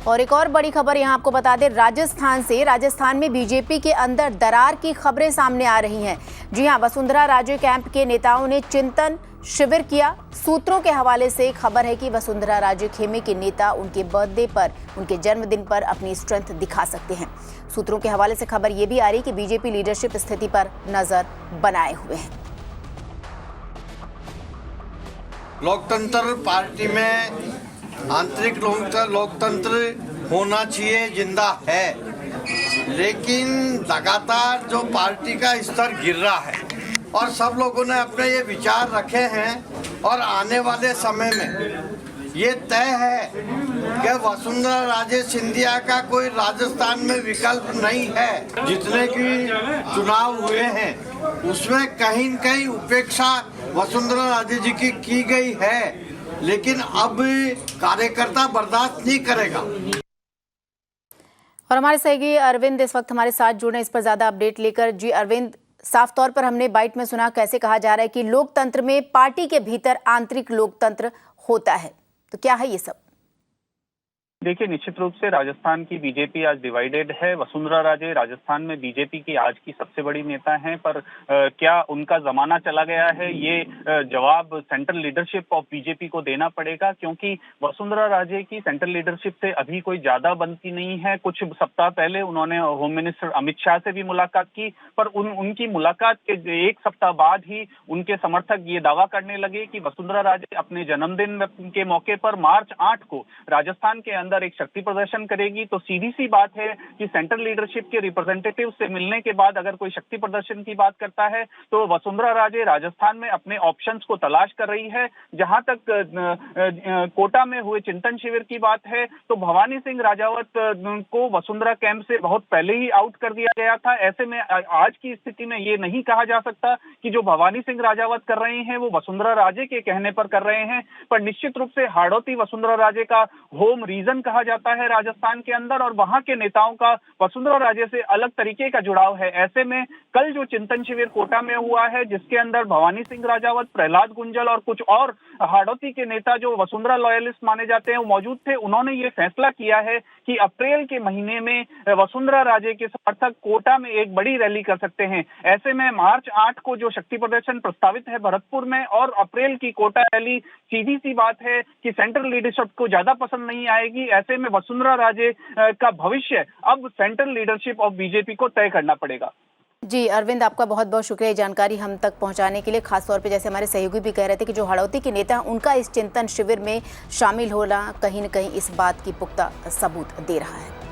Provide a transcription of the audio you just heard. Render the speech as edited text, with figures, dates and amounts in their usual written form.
और एक और बड़ी खबर यहां आपको बता दें राजस्थान से। राजस्थान में बीजेपी के अंदर दरार की खबरें सामने आ रही हैं। जी हां, वसुंधरा राजे कैंप के नेताओं ने चिंतन शिविर किया। सूत्रों के हवाले से खबर है कि वसुंधरा राजे खेमे के नेता उनके बर्थडे पर, उनके जन्मदिन पर अपनी स्ट्रेंथ दिखा सकते हैं। सूत्रों के हवाले से खबर यह भी आ रही कि बीजेपी लीडरशिप स्थिति पर नजर बनाए हुए है। लोकतंत्र पार्टी में आंतरिक लोकतंत्र होना चाहिए, जिंदा है, लेकिन लगातार जो पार्टी का स्तर गिर रहा है और सब लोगों ने अपने ये विचार रखे हैं और आने वाले समय में ये तय है कि वसुंधरा राजे सिंधिया का कोई राजस्थान में विकल्प नहीं है। जितने भी चुनाव हुए हैं उसमें कहीं न कहीं उपेक्षा वसुंधरा राजे जी की गई है, लेकिन अब कार्यकर्ता बर्दाश्त नहीं करेगा। और हमारे सहयोगी अरविंद इस वक्त हमारे साथ जुड़े इस पर ज्यादा अपडेट लेकर। जी अरविंद, साफ तौर पर हमने बाइट में सुना कैसे कहा जा रहा है कि लोकतंत्र में पार्टी के भीतर आंतरिक लोकतंत्र होता है, तो क्या है ये सब? देखिए, निश्चित रूप से राजस्थान की बीजेपी आज डिवाइडेड है। वसुंधरा राजे राजस्थान में बीजेपी की आज की सबसे बड़ी नेता हैं, पर क्या उनका जमाना चला गया है, ये जवाब सेंट्रल लीडरशिप ऑफ बीजेपी को देना पड़ेगा, क्योंकि वसुंधरा राजे की सेंट्रल लीडरशिप से अभी कोई ज्यादा बनती नहीं है। कुछ सप्ताह पहले उन्होंने होम मिनिस्टर अमित शाह से भी मुलाकात की, पर उनकी मुलाकात के एक सप्ताह बाद ही उनके समर्थक ये दावा करने लगे कि वसुंधरा राजे अपने जन्मदिन के मौके पर मार्च 8 को राजस्थान के अंदर एक शक्ति प्रदर्शन करेगी। तो सीधी सी बात है कि सेंट्रल लीडरशिप के रिप्रेजेंटेटिव से मिलने के बाद अगर कोई शक्ति प्रदर्शन की बात करता है तो वसुंधरा राजे राजस्थान में अपने ऑप्शंस को तलाश कर रही है। जहां तक कोटा में हुए चिंतन शिविर की बात है तो भवानी सिंह राजावत को वसुंधरा कैंप से बहुत पहले ही आउट कर दिया गया था। ऐसे में आज की स्थिति में ये नहीं कहा जा सकता कि जो भवानी सिंह राजावत कर रहे हैं वो वसुंधरा राजे के कहने पर कर रहे हैं, पर निश्चित रूप से हाड़ौती वसुंधरा राजे का होम रीजन कहा जाता है राजस्थान के अंदर, और वहां के नेताओं का वसुंधरा राजे से अलग तरीके का जुड़ाव है। ऐसे में कल जो चिंतन शिविर कोटा में हुआ है, जिसके अंदर भवानी सिंह राजावत, प्रहलाद गुंजल और कुछ और हाड़ौती के नेता जो वसुंधरा लॉयलिस्ट माने जाते हैं वो मौजूद थे। उन्होंने ये फैसला किया है कि अप्रैल के महीने में वसुंधरा राजे के समर्थक कोटा में एक बड़ी रैली कर सकते हैं। ऐसे में मार्च 8 को जो शक्ति प्रदर्शन प्रस्तावित है भरतपुर में और अप्रैल की कोटा रैली, सीधी सी बात है कि सेंट्रल लीडरशिप को ज्यादा पसंद नहीं आएगी। ऐसे में वसुंधरा राजे का भविष्य अब सेंट्रल लीडरशिप ऑफ बीजेपी को तय करना पड़ेगा। जी अरविंद, आपका बहुत बहुत शुक्रिया जानकारी हम तक पहुंचाने के लिए। खासतौर पे जैसे हमारे सहयोगी भी कह रहे थे कि जो हाड़ौती के नेता उनका इस चिंतन शिविर में शामिल होना कहीं न कहीं इस बात की पुख्ता सबूत दे रहा है।